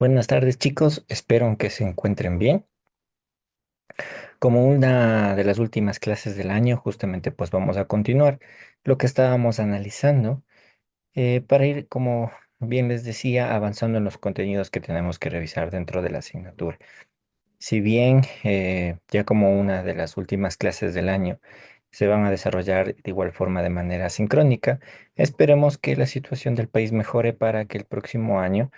Buenas tardes, chicos. Espero que se encuentren bien. Como una de las últimas clases del año, justamente pues vamos a continuar lo que estábamos analizando para ir, como bien les decía, avanzando en los contenidos que tenemos que revisar dentro de la asignatura. Si bien ya como una de las últimas clases del año se van a desarrollar de igual forma de manera sincrónica, esperemos que la situación del país mejore para que el próximo año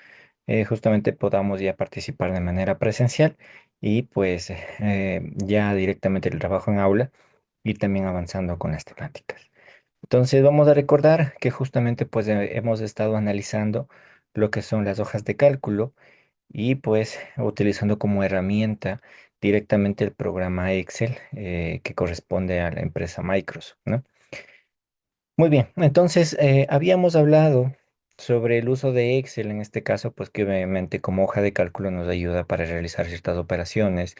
justamente podamos ya participar de manera presencial y pues ya directamente el trabajo en aula y también avanzando con las temáticas. Entonces vamos a recordar que justamente pues hemos estado analizando lo que son las hojas de cálculo y pues utilizando como herramienta directamente el programa Excel que corresponde a la empresa Microsoft, ¿no? Muy bien, entonces habíamos hablado sobre el uso de Excel, en este caso, pues que obviamente como hoja de cálculo nos ayuda para realizar ciertas operaciones,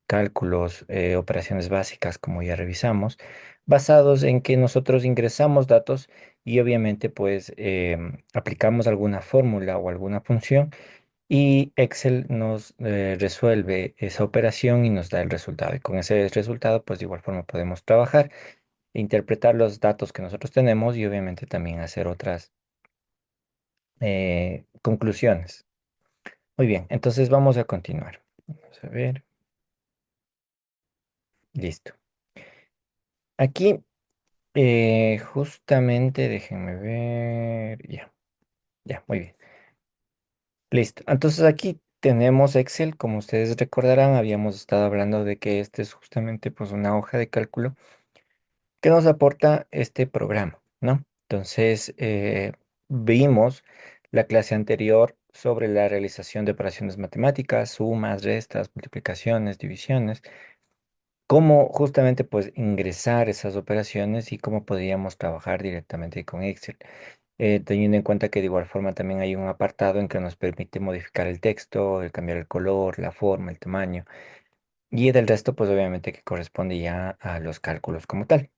cálculos, operaciones básicas, como ya revisamos, basados en que nosotros ingresamos datos y obviamente pues aplicamos alguna fórmula o alguna función y Excel nos resuelve esa operación y nos da el resultado. Y con ese resultado, pues de igual forma podemos trabajar interpretar los datos que nosotros tenemos y obviamente también hacer otras conclusiones. Muy bien, entonces vamos a continuar. Vamos a ver, listo. Aquí justamente, déjenme ver, ya, ya, muy bien. Listo. Entonces aquí tenemos Excel, como ustedes recordarán, habíamos estado hablando de que este es justamente pues una hoja de cálculo que nos aporta este programa, ¿no? Entonces, vimos la clase anterior sobre la realización de operaciones matemáticas, sumas, restas, multiplicaciones, divisiones, cómo justamente pues ingresar esas operaciones y cómo podríamos trabajar directamente con Excel. Teniendo en cuenta que de igual forma también hay un apartado en que nos permite modificar el texto, el cambiar el color, la forma, el tamaño, y del resto pues obviamente que corresponde ya a los cálculos como tal.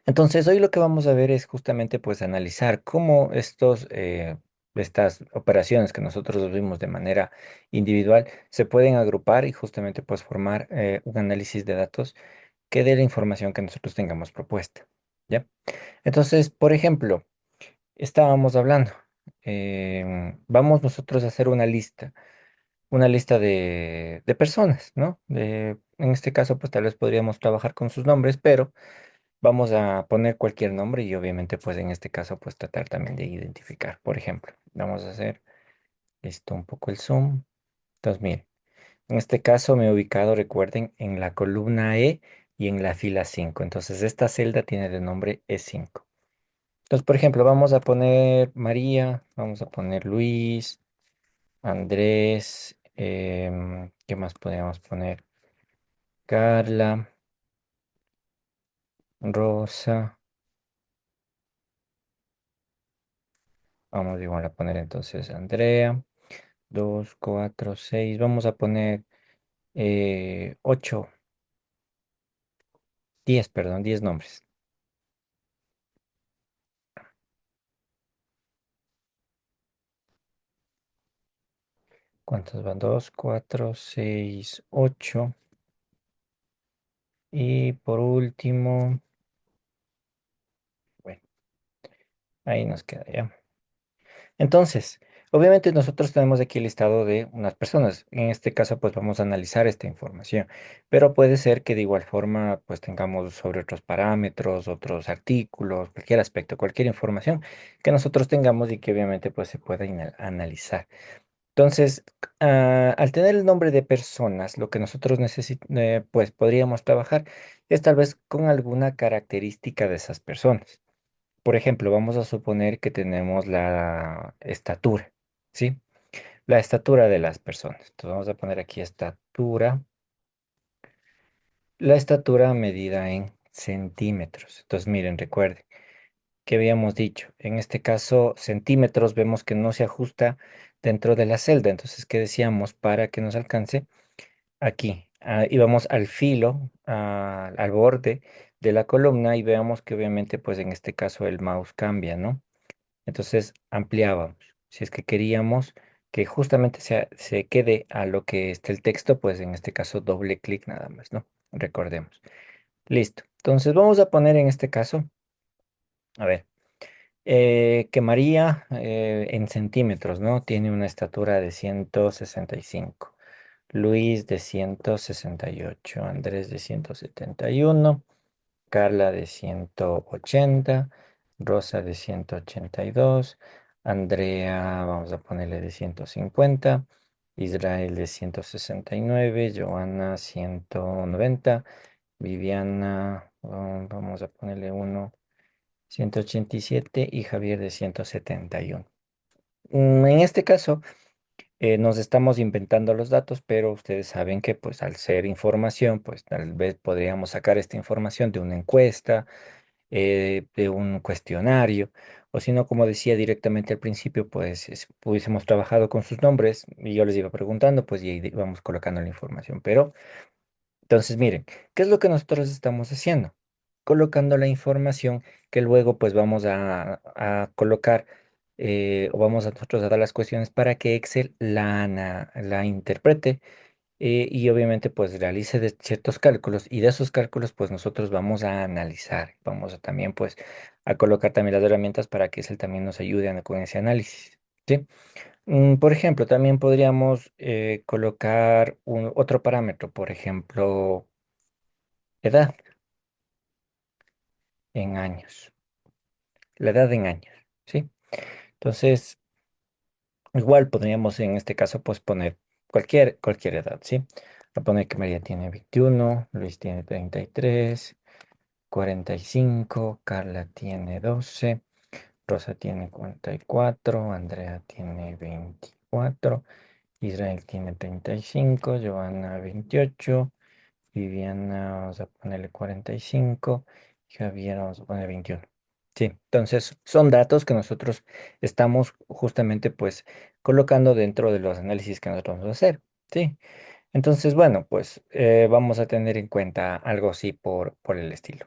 Entonces, hoy lo que vamos a ver es justamente pues analizar cómo estas operaciones que nosotros vimos de manera individual se pueden agrupar y justamente pues formar un análisis de datos que dé la información que nosotros tengamos propuesta. ¿Ya? Entonces, por ejemplo, estábamos hablando, vamos nosotros a hacer una lista de personas, ¿no? En este caso, pues tal vez podríamos trabajar con sus nombres, pero vamos a poner cualquier nombre y obviamente pues en este caso pues tratar también de identificar. Por ejemplo, vamos a hacer esto un poco el zoom. Entonces miren, en este caso me he ubicado, recuerden, en la columna E y en la fila 5. Entonces esta celda tiene de nombre E5. Entonces, por ejemplo, vamos a poner María, vamos a poner Luis, Andrés, ¿qué más podríamos poner? Carla, Rosa. Vamos igual a poner entonces Andrea. 2, 4, 6. Vamos a poner 8, 10, perdón, 10 nombres. ¿Cuántos van? 2, 4, 6, 8. Y por último, bueno, ahí nos queda ya. Entonces, obviamente nosotros tenemos aquí el listado de unas personas. En este caso, pues vamos a analizar esta información. Pero puede ser que de igual forma, pues tengamos sobre otros parámetros, otros artículos, cualquier aspecto, cualquier información que nosotros tengamos y que obviamente pues se pueda analizar. Entonces, al tener el nombre de personas, lo que nosotros pues podríamos trabajar es tal vez con alguna característica de esas personas. Por ejemplo, vamos a suponer que tenemos la estatura, ¿sí? La estatura de las personas. Entonces vamos a poner aquí estatura, la estatura medida en centímetros. Entonces, miren, recuerden que habíamos dicho, en este caso, centímetros vemos que no se ajusta dentro de la celda. Entonces, ¿qué decíamos? Para que nos alcance aquí. Y vamos al filo, al borde de la columna y veamos que obviamente, pues en este caso el mouse cambia, ¿no? Entonces ampliábamos. Si es que queríamos que justamente se quede a lo que esté el texto, pues en este caso doble clic nada más, ¿no? Recordemos. Listo. Entonces vamos a poner en este caso, a ver, que María en centímetros, ¿no? Tiene una estatura de 165. Luis de 168, Andrés de 171, Carla de 180, Rosa de 182, Andrea, vamos a ponerle de 150, Israel de 169, Joana 190, Viviana, vamos a ponerle 187 y Javier de 171. En este caso, nos estamos inventando los datos, pero ustedes saben que pues al ser información, pues tal vez podríamos sacar esta información de una encuesta, de un cuestionario, o si no, como decía directamente al principio, pues hubiésemos trabajado con sus nombres y yo les iba preguntando, pues y ahí vamos colocando la información. Pero entonces, miren, ¿qué es lo que nosotros estamos haciendo? Colocando la información que luego pues vamos a colocar o vamos a nosotros a dar las cuestiones para que Excel la interprete y obviamente pues realice ciertos cálculos y de esos cálculos pues nosotros vamos a analizar, vamos a también pues a colocar también las herramientas para que Excel también nos ayude con ese análisis. ¿Sí? Por ejemplo, también podríamos colocar otro parámetro, por ejemplo, edad en años, la edad en años, ¿sí? Entonces, igual podríamos en este caso pues poner cualquier edad, ¿sí? Voy a poner que María tiene 21, Luis tiene 33, 45, Carla tiene 12, Rosa tiene 44, Andrea tiene 24, Israel tiene 35, Joana 28, Viviana vamos a ponerle 45, Javier vamos a poner 21. Sí, entonces son datos que nosotros estamos justamente pues colocando dentro de los análisis que nosotros vamos a hacer. Sí, entonces bueno, pues vamos a tener en cuenta algo así por el estilo.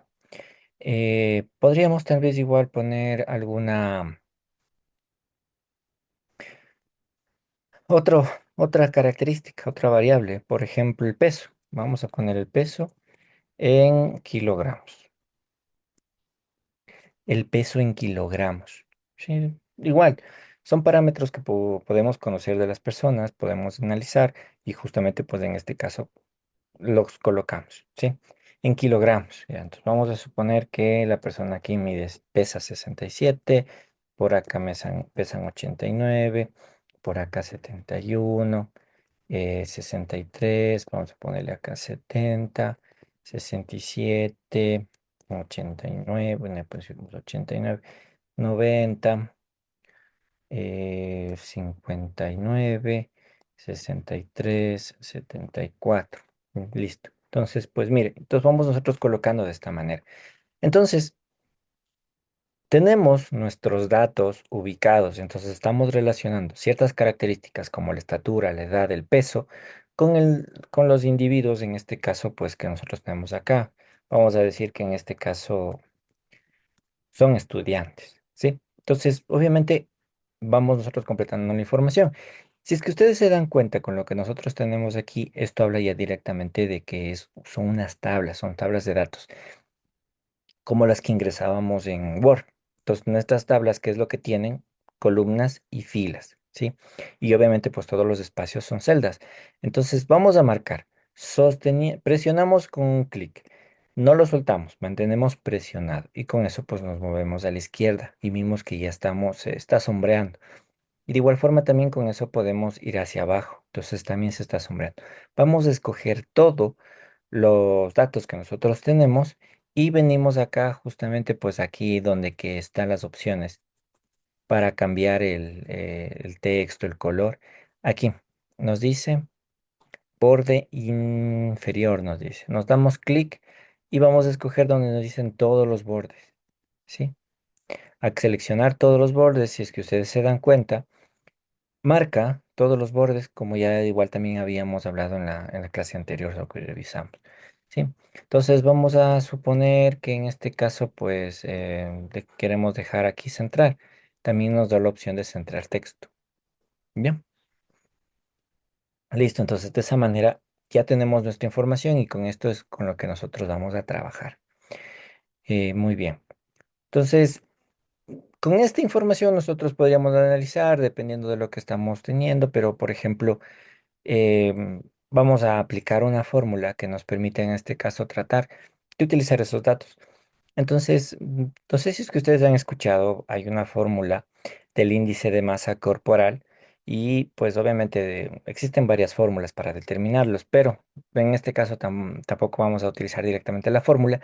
Podríamos tal vez igual poner otro, otra característica, otra variable, por ejemplo, el peso. Vamos a poner el peso en kilogramos. El peso en kilogramos. Sí, igual, son parámetros que podemos conocer de las personas, podemos analizar y justamente pues en este caso los colocamos, ¿sí? En kilogramos. Ya. Entonces vamos a suponer que la persona aquí pesa 67, por acá pesan 89, por acá 71, 63, vamos a ponerle acá 70, 67, 89, bueno, pusimos 89, 90, 59, 63, 74. Listo. Entonces, pues mire, entonces vamos nosotros colocando de esta manera. Entonces, tenemos nuestros datos ubicados, entonces estamos relacionando ciertas características como la estatura, la edad, el peso, con los individuos, en este caso, pues que nosotros tenemos acá. Vamos a decir que en este caso son estudiantes, ¿sí? Entonces, obviamente, vamos nosotros completando la información. Si es que ustedes se dan cuenta con lo que nosotros tenemos aquí, esto habla ya directamente de que son unas tablas, son tablas de datos como las que ingresábamos en Word. Entonces, nuestras tablas, ¿qué es lo que tienen? Columnas y filas, ¿sí? Y obviamente, pues todos los espacios son celdas. Entonces, vamos a marcar. Presionamos con un clic. No lo soltamos, mantenemos presionado. Y con eso, pues nos movemos a la izquierda y vimos que ya se está sombreando. Y de igual forma también con eso podemos ir hacia abajo. Entonces también se está sombreando. Vamos a escoger todos los datos que nosotros tenemos y venimos acá justamente pues aquí donde que están las opciones para cambiar el texto, el color. Aquí nos dice borde inferior, nos dice. Nos damos clic y vamos a escoger donde nos dicen todos los bordes. ¿Sí? Al seleccionar todos los bordes, si es que ustedes se dan cuenta, marca todos los bordes, como ya igual también habíamos hablado en la clase anterior, lo que revisamos. ¿Sí? Entonces vamos a suponer que en este caso, pues, queremos dejar aquí centrar. También nos da la opción de centrar texto. ¿Ya? Listo, entonces de esa manera ya tenemos nuestra información y con esto es con lo que nosotros vamos a trabajar. Muy bien. Entonces, con esta información nosotros podríamos analizar dependiendo de lo que estamos teniendo, pero por ejemplo, vamos a aplicar una fórmula que nos permite en este caso tratar de utilizar esos datos. Entonces, no sé si es que ustedes han escuchado, hay una fórmula del índice de masa corporal y pues obviamente existen varias fórmulas para determinarlos, pero en este caso tampoco vamos a utilizar directamente la fórmula,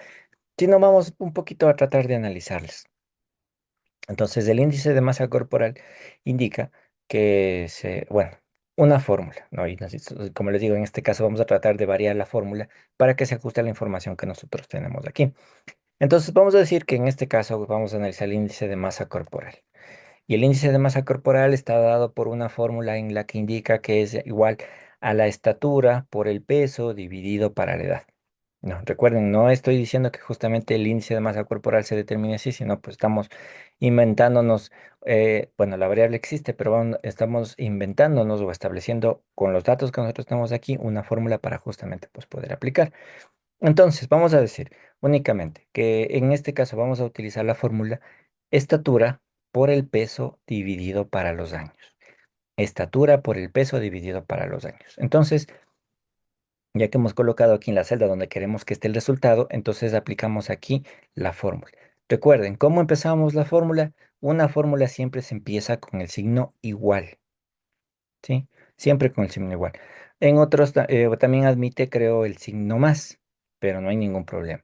sino vamos un poquito a tratar de analizarlas. Entonces, el índice de masa corporal indica bueno, una fórmula, ¿no? Y como les digo, en este caso vamos a tratar de variar la fórmula para que se ajuste a la información que nosotros tenemos aquí. Entonces, vamos a decir que en este caso vamos a analizar el índice de masa corporal. Y el índice de masa corporal está dado por una fórmula en la que indica que es igual a la estatura por el peso dividido para la edad. No, recuerden, no estoy diciendo que justamente el índice de masa corporal se determine así, sino pues estamos inventándonos, bueno, la variable existe, pero estamos inventándonos o estableciendo con los datos que nosotros tenemos aquí una fórmula para justamente pues poder aplicar. Entonces, vamos a decir únicamente que en este caso vamos a utilizar la fórmula estatura por el peso dividido para los años. Estatura por el peso dividido para los años. Entonces, ya que hemos colocado aquí en la celda donde queremos que esté el resultado, entonces aplicamos aquí la fórmula. Recuerden, ¿cómo empezamos la fórmula? Una fórmula siempre se empieza con el signo igual. ¿Sí? Siempre con el signo igual. En otros también admite, creo, el signo más, pero no hay ningún problema.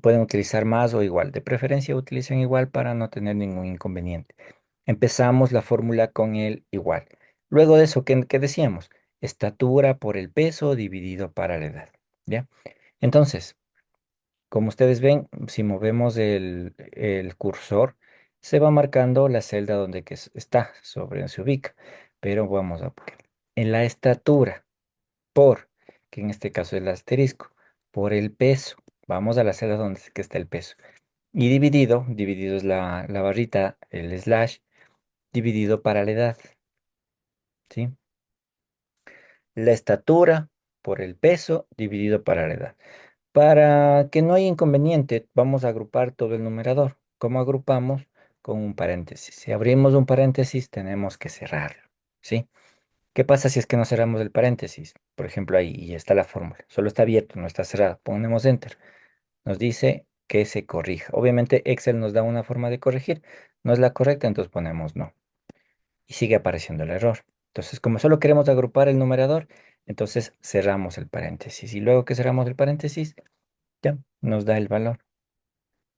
Pueden utilizar más o igual. De preferencia utilicen igual para no tener ningún inconveniente. Empezamos la fórmula con el igual. Luego de eso, ¿qué decíamos? Estatura por el peso dividido para la edad. ¿Ya? Entonces, como ustedes ven, si movemos el cursor, se va marcando la celda donde está, sobre se ubica. Pero vamos a poner en la estatura por, que en este caso es el asterisco, por el peso. Vamos a la celda donde que está el peso. Y dividido es la barrita, el slash, dividido para la edad, ¿sí? La estatura por el peso dividido para la edad. Para que no haya inconveniente, vamos a agrupar todo el numerador. ¿Cómo agrupamos? Con un paréntesis. Si abrimos un paréntesis, tenemos que cerrarlo, ¿sí? ¿Qué pasa si es que no cerramos el paréntesis? Por ejemplo, ahí está la fórmula. Solo está abierto, no está cerrado. Ponemos enter. Nos dice que se corrija. Obviamente Excel nos da una forma de corregir. No es la correcta, entonces ponemos no. Y sigue apareciendo el error. Entonces, como solo queremos agrupar el numerador, entonces cerramos el paréntesis. Y luego que cerramos el paréntesis, ya nos da el valor.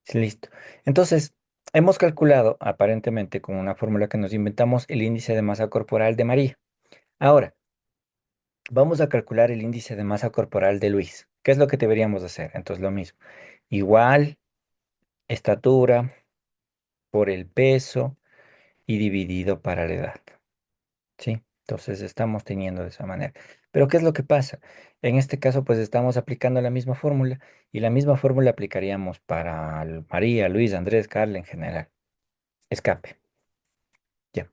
Sí, listo. Entonces, hemos calculado aparentemente con una fórmula que nos inventamos el índice de masa corporal de María. Ahora, vamos a calcular el índice de masa corporal de Luis. ¿Qué es lo que deberíamos hacer? Entonces, lo mismo. Igual, estatura por el peso y dividido para la edad. ¿Sí? Entonces, estamos teniendo de esa manera. Pero, ¿qué es lo que pasa? En este caso, pues estamos aplicando la misma fórmula y la misma fórmula aplicaríamos para María, Luis, Andrés, Carla en general. Escape. Ya.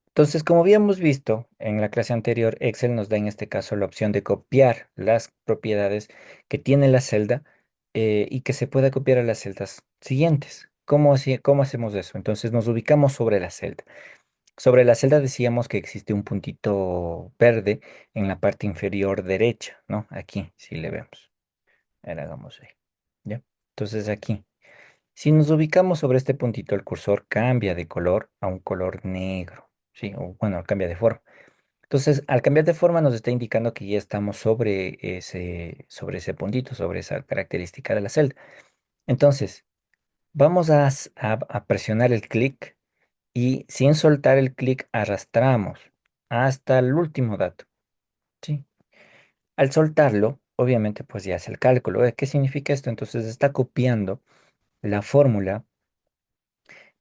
Entonces, como habíamos visto en la clase anterior, Excel nos da en este caso la opción de copiar las propiedades que tiene la celda y que se pueda copiar a las celdas siguientes. ¿Cómo hacemos eso? Entonces nos ubicamos sobre la celda. Sobre la celda decíamos que existe un puntito verde en la parte inferior derecha, ¿no? Aquí, si le vemos. Ahora hagamos ahí. ¿Ya? Entonces aquí. Si nos ubicamos sobre este puntito, el cursor cambia de color a un color negro, ¿sí? O bueno, cambia de forma. Entonces, al cambiar de forma nos está indicando que ya estamos sobre ese puntito, sobre esa característica de la celda. Entonces, vamos a presionar el clic y sin soltar el clic arrastramos hasta el último dato, ¿sí? Al soltarlo, obviamente, pues ya hace el cálculo. ¿Qué significa esto? Entonces, está copiando la fórmula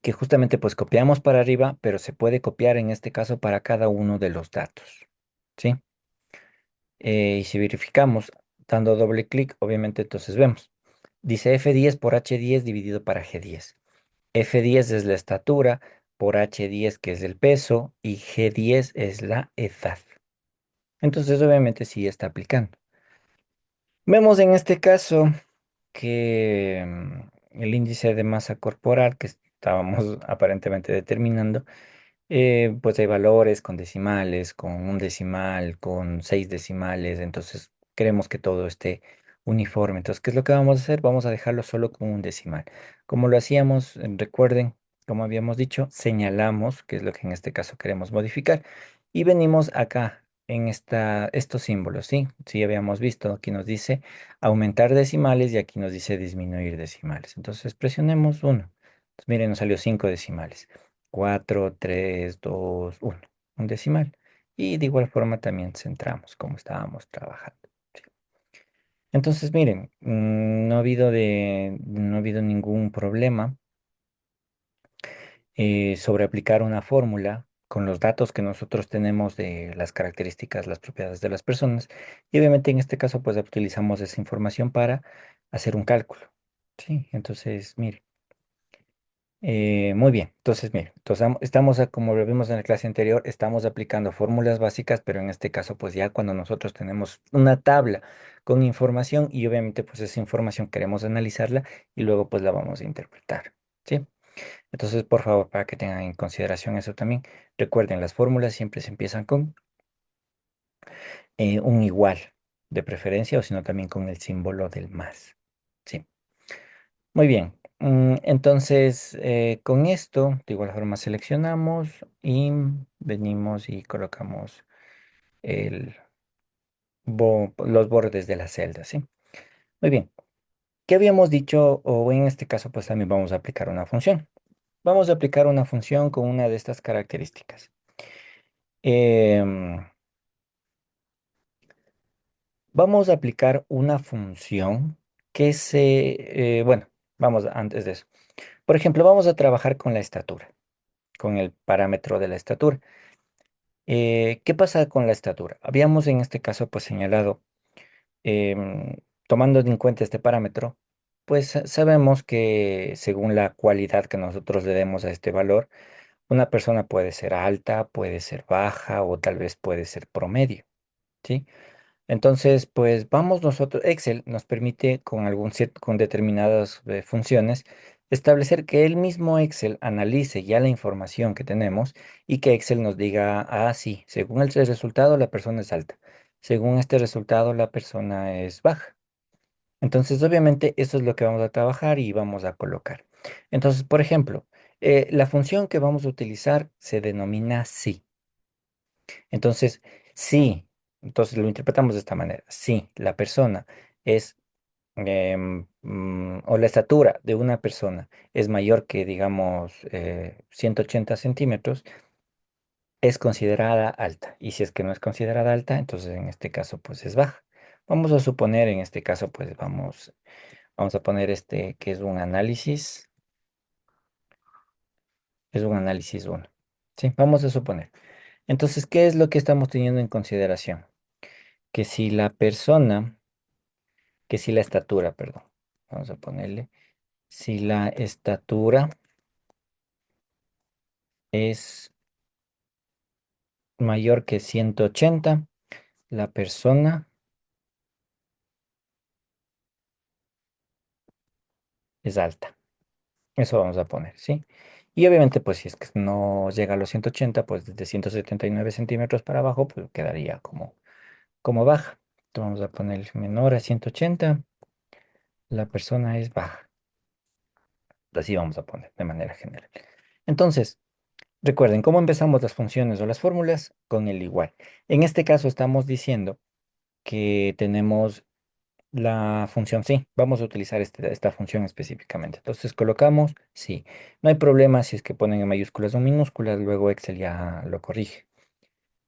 que justamente pues copiamos para arriba, pero se puede copiar en este caso para cada uno de los datos, ¿sí? Y si verificamos dando doble clic, obviamente entonces vemos. Dice F10 por H10 dividido para G10. F10 es la estatura, por H10 que es el peso y G10 es la edad. Entonces, obviamente, sí está aplicando. Vemos en este caso que el índice de masa corporal que estábamos aparentemente determinando, pues hay valores con decimales, con un decimal, con 6 decimales, entonces queremos que todo esté uniforme. Entonces, ¿qué es lo que vamos a hacer? Vamos a dejarlo solo con un decimal. Como lo hacíamos, recuerden, como habíamos dicho, señalamos, que es lo que en este caso queremos modificar, y venimos acá en estos símbolos, ¿sí? Sí, habíamos visto, aquí nos dice aumentar decimales y aquí nos dice disminuir decimales. Entonces, presionemos uno. Entonces, miren, nos salió 5 decimales. 4 3 2 1 un decimal. Y de igual forma también centramos como estábamos trabajando. ¿Sí? Entonces, miren, no ha habido ningún problema sobre aplicar una fórmula con los datos que nosotros tenemos de las características, las propiedades de las personas. Y obviamente en este caso, pues utilizamos esa información para hacer un cálculo. Sí, entonces, miren. Muy bien, entonces, mire, estamos, como lo vimos en la clase anterior, estamos aplicando fórmulas básicas, pero en este caso, pues ya cuando nosotros tenemos una tabla con información y obviamente pues esa información queremos analizarla y luego pues la vamos a interpretar, ¿sí? Entonces, por favor, para que tengan en consideración eso también, recuerden, las fórmulas siempre se empiezan con un igual de preferencia o sino también con el símbolo del más, ¿sí? Muy bien. Entonces, con esto, de igual forma seleccionamos y venimos y colocamos el los bordes de la celda, ¿sí? Muy bien. ¿Qué habíamos dicho? O en este caso, pues también vamos a aplicar una función. Vamos a aplicar una función con una de estas características. Em, Vamos a aplicar una función bueno, vamos antes de eso. Por ejemplo, vamos a trabajar con la estatura, con el parámetro de la estatura. ¿Qué pasa con la estatura? Habíamos en este caso pues señalado, em, tomando en cuenta este parámetro, pues sabemos que según la cualidad que nosotros le demos a este valor, una persona puede ser alta, puede ser baja o tal vez puede ser promedio, ¿sí? Entonces, pues vamos nosotros, Excel nos permite con con determinadas funciones establecer que el mismo Excel analice ya la información que tenemos y que Excel nos diga, ah, sí, según el resultado la persona es alta, según este resultado la persona es baja. Entonces, obviamente, eso es lo que vamos a trabajar y vamos a colocar. Entonces, por ejemplo, la función que vamos a utilizar se denomina sí. Entonces, sí, entonces lo interpretamos de esta manera. Si la persona es, o la estatura de una persona es mayor que, digamos, 180 centímetros, es considerada alta. Y si es que no es considerada alta, entonces en este caso, pues es baja. Vamos a suponer, en este caso, pues vamos a poner este que es un análisis uno. Sí, vamos a suponer. Entonces, ¿qué es lo que estamos teniendo en consideración? Que si la persona que si la estatura, perdón, vamos a ponerle, si la estatura es mayor que 180, la persona es alta. Eso vamos a poner, ¿sí? Y obviamente, pues si es que no llega a los 180, pues desde 179 centímetros para abajo, pues quedaría como baja. Entonces vamos a poner menor a 180, la persona es baja. Así vamos a poner de manera general. Entonces, recuerden, ¿cómo empezamos las funciones o las fórmulas? Con el igual. En este caso estamos diciendo que tenemos la función sí. Vamos a utilizar esta función específicamente. Entonces colocamos sí. No hay problema si es que ponen en mayúsculas o minúsculas, luego Excel ya lo corrige.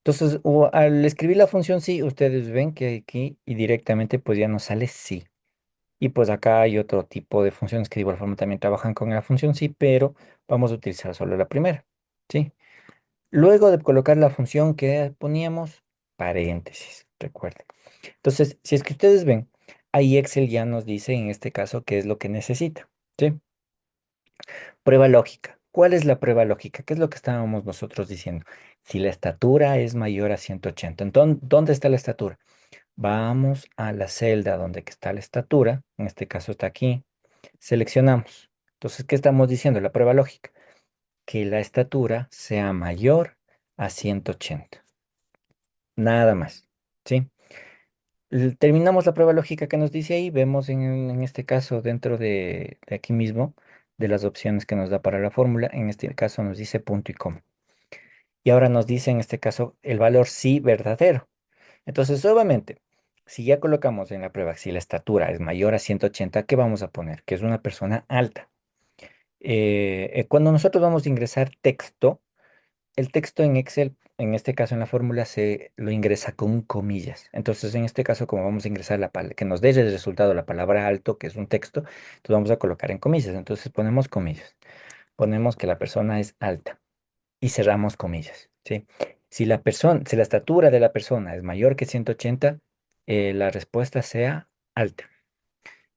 Entonces, al escribir la función sí, ustedes ven que aquí y directamente pues ya nos sale sí. Y pues acá hay otro tipo de funciones que de igual forma también trabajan con la función sí, pero vamos a utilizar solo la primera. ¿Sí? Luego de colocar la función que poníamos, paréntesis, recuerden. Entonces, si es que ustedes ven, ahí Excel ya nos dice en este caso qué es lo que necesita. ¿Sí? Prueba lógica. ¿Cuál es la prueba lógica? ¿Qué es lo que estábamos nosotros diciendo? Si la estatura es mayor a 180, entonces, ¿dónde está la estatura? Vamos a la celda donde que está la estatura, en este caso está aquí, seleccionamos. Entonces, ¿qué estamos diciendo? La prueba lógica, que la estatura sea mayor a 180, nada más, ¿sí? Terminamos la prueba lógica que nos dice ahí, vemos en este caso dentro de aquí mismo, de las opciones que nos da para la fórmula, en este caso nos dice punto y coma. Y ahora nos dice en este caso el valor sí verdadero. Entonces, obviamente, si ya colocamos en la prueba si la estatura es mayor a 180, ¿qué vamos a poner? Que es una persona alta. Cuando nosotros vamos a ingresar texto, el texto en Excel, en este caso en la fórmula, se lo ingresa con comillas. Entonces, en este caso, como vamos a ingresar que nos dé el resultado la palabra alto, que es un texto, entonces vamos a colocar en comillas. Entonces ponemos comillas. Ponemos que la persona es alta y cerramos comillas, ¿sí? Si la estatura de la persona es mayor que 180, la respuesta sea alta.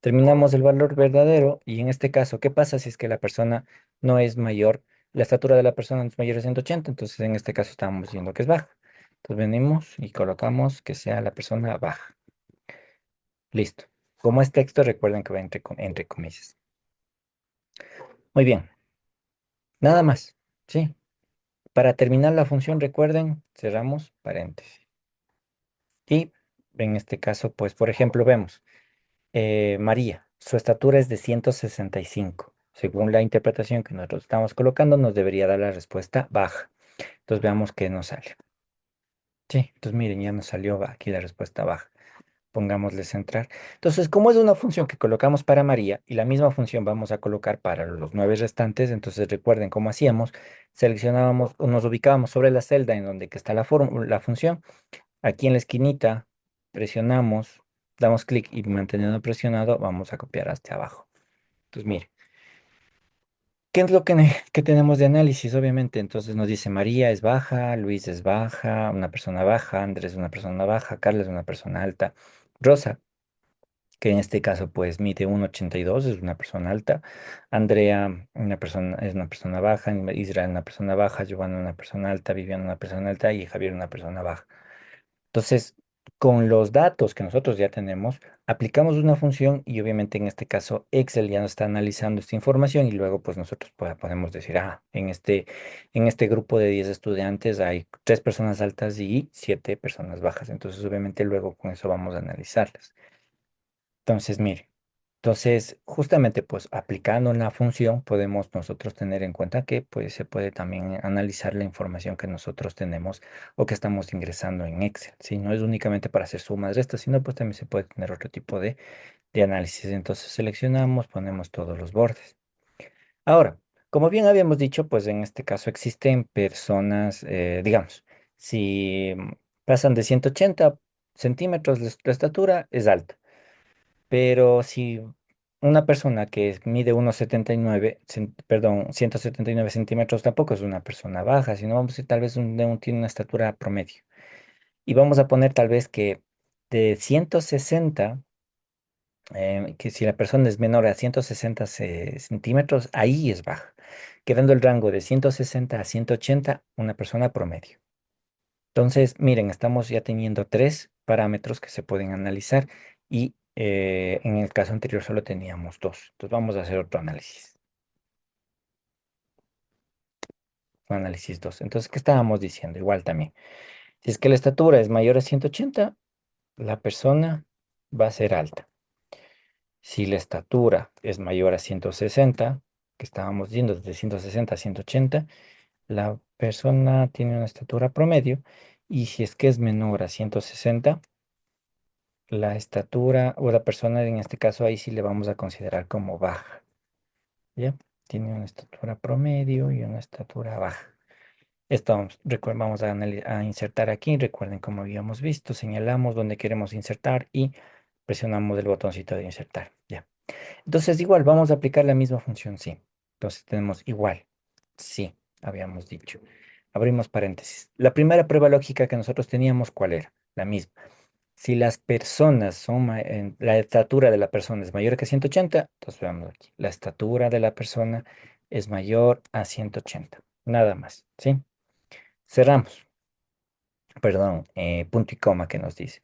Terminamos el valor verdadero y en este caso, ¿qué pasa si es que la persona no es mayor, la estatura de la persona no es mayor a 180? Entonces en este caso estamos diciendo que es baja. Entonces venimos y colocamos que sea la persona baja. Listo. Como es texto, recuerden que va entre comillas. Muy bien, nada más. Sí. Para terminar la función, recuerden, cerramos paréntesis. Y en este caso, pues, por ejemplo, vemos, María, su estatura es de 165. Según la interpretación que nosotros estamos colocando, nos debería dar la respuesta baja. Entonces veamos qué nos sale. Sí, entonces miren, ya nos salió aquí la respuesta baja. Pongámosle centrar. Entonces, como es una función que colocamos para María y la misma función vamos a colocar para los nueve restantes, entonces recuerden cómo hacíamos, seleccionábamos o nos ubicábamos sobre la celda en donde que está la función. Aquí en la esquinita presionamos, damos clic y manteniendo presionado vamos a copiar hasta abajo. Entonces, mire, ¿qué es lo que tenemos de análisis? Obviamente, entonces nos dice María es baja, Luis es baja, una persona baja, Andrés es una persona baja, Carla es una persona alta, Rosa, que en este caso pues mide 1,82, es una persona alta, Andrea es una persona baja, Israel una persona baja, Giovanna una persona alta, Viviana una persona alta y Javier una persona baja. Entonces, con los datos que nosotros ya tenemos, aplicamos una función y obviamente en este caso Excel ya nos está analizando esta información y luego pues nosotros podemos decir, en este grupo de 10 estudiantes hay 3 personas altas y 7 personas bajas. Entonces, obviamente luego con eso vamos a analizarlas. Entonces, mire, justamente pues aplicando una función podemos nosotros tener en cuenta que pues se puede también analizar la información que nosotros tenemos o que estamos ingresando en Excel, ¿sí? No es únicamente para hacer sumas, restas, sino pues también se puede tener otro tipo de análisis. Entonces seleccionamos, ponemos todos los bordes. Ahora, como bien habíamos dicho, pues en este caso existen personas, digamos, si pasan de 180 centímetros la estatura es alta. Pero si una persona que mide 1,79, perdón, 179 centímetros tampoco es una persona baja, sino vamos a decir tal vez tiene una estatura promedio. Y vamos a poner tal vez que de 160, que si la persona es menor a 160 centímetros, ahí es baja, quedando el rango de 160 a 180, una persona promedio. Entonces, miren, estamos ya teniendo 3 parámetros que se pueden analizar y en el caso anterior solo teníamos 2. Entonces vamos a hacer otro análisis. Un análisis 2. Entonces, ¿qué estábamos diciendo? Igual también. Si es que la estatura es mayor a 180, la persona va a ser alta. Si la estatura es mayor a 160, que estábamos viendo desde 160 a 180, la persona tiene una estatura promedio. Y si es que es menor a 160, la estatura o la persona en este caso ahí sí le vamos a considerar como baja, ¿ya? Tiene una estatura promedio y una estatura baja. Esto vamos a insertar aquí. Recuerden como habíamos visto, señalamos donde queremos insertar y presionamos el botoncito de insertar, ¿ya? Entonces igual vamos a aplicar la misma función, sí. Entonces tenemos igual, sí, habíamos dicho. Abrimos paréntesis. La primera prueba lógica que nosotros teníamos, ¿cuál era? La misma. Si las personas la estatura de la persona es mayor que 180, entonces veamos aquí, la estatura de la persona es mayor a 180. Nada más, ¿sí? Cerramos, perdón, punto y coma que nos dice.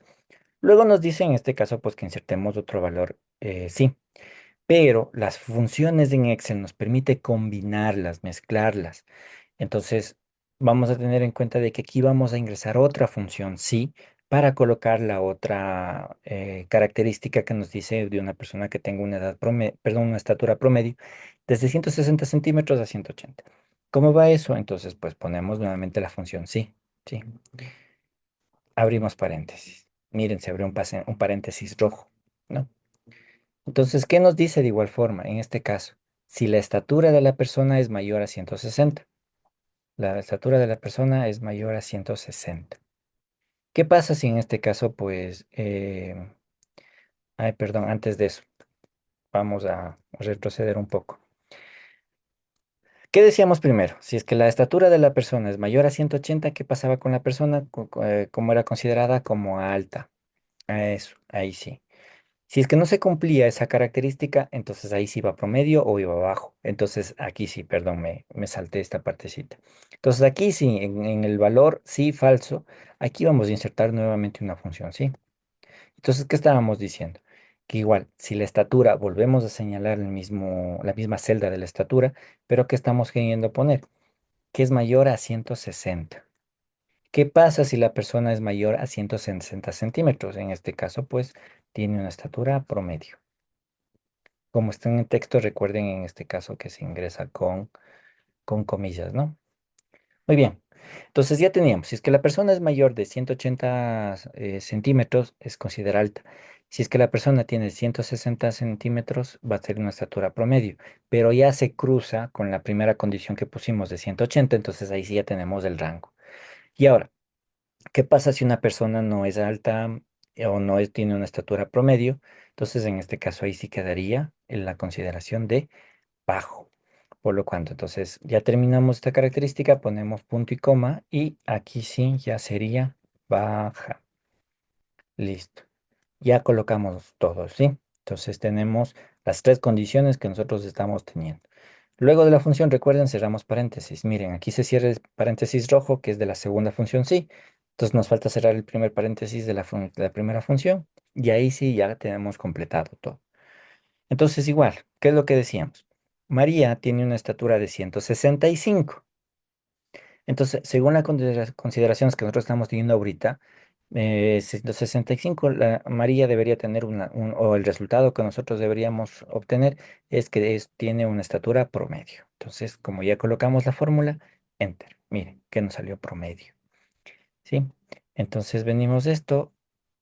Luego nos dice en este caso pues que insertemos otro valor, sí, pero las funciones en Excel nos permite combinarlas, mezclarlas. Entonces, vamos a tener en cuenta de que aquí vamos a ingresar otra función, sí, para colocar la otra característica que nos dice de una persona que tenga una edad promedio, perdón, una estatura promedio, desde 160 centímetros a 180. ¿Cómo va eso? Entonces, pues ponemos nuevamente la función sí, sí. Abrimos paréntesis. Miren, se abrió un paréntesis rojo, ¿no? Entonces, ¿qué nos dice de igual forma en este caso? Si la estatura de la persona es mayor a 160. La estatura de la persona es mayor a 160. ¿Qué pasa si en este caso, pues, ay, perdón, antes de eso, vamos a retroceder un poco. ¿Qué decíamos primero? Si es que la estatura de la persona es mayor a 180, ¿qué pasaba con la persona? ¿Cómo era considerada como alta? A eso, ahí sí. Si es que no se cumplía esa característica, entonces ahí sí iba promedio o iba abajo. Entonces aquí sí, perdón, me salté esta partecita. Entonces aquí sí, en el valor sí falso, aquí vamos a insertar nuevamente una función, ¿sí? Entonces, ¿qué estábamos diciendo? Que igual, si la estatura, volvemos a señalar la misma celda de la estatura, pero que estamos queriendo poner, que es mayor a 160. ¿Qué pasa si la persona es mayor a 160 centímetros? En este caso, pues, tiene una estatura promedio. Como está en el texto, recuerden en este caso que se ingresa con comillas, ¿no? Muy bien. Entonces ya teníamos, si es que la persona es mayor de 180 centímetros, es considerada alta. Si es que la persona tiene 160 centímetros, va a ser una estatura promedio. Pero ya se cruza con la primera condición que pusimos de 180, entonces ahí sí ya tenemos el rango. Y ahora, ¿qué pasa si una persona no es alta o tiene una estatura promedio? Entonces en este caso ahí sí quedaría en la consideración de bajo. Por lo cuanto, entonces ya terminamos esta característica, ponemos punto y coma y aquí sí ya sería baja. Listo. Ya colocamos todo, ¿sí? Entonces tenemos las tres condiciones que nosotros estamos teniendo. Luego de la función, recuerden, cerramos paréntesis. Miren, aquí se cierra el paréntesis rojo, que es de la segunda función sí. Entonces nos falta cerrar el primer paréntesis de la primera función y ahí sí ya tenemos completado todo. Entonces, igual, ¿qué es lo que decíamos? María tiene una estatura de 165. Entonces, según las consideraciones que nosotros estamos teniendo ahorita, 165, María debería tener o el resultado que nosotros deberíamos obtener es que tiene una estatura promedio. Entonces, como ya colocamos la fórmula, enter. Miren, que nos salió promedio. ¿Sí? Entonces, venimos esto,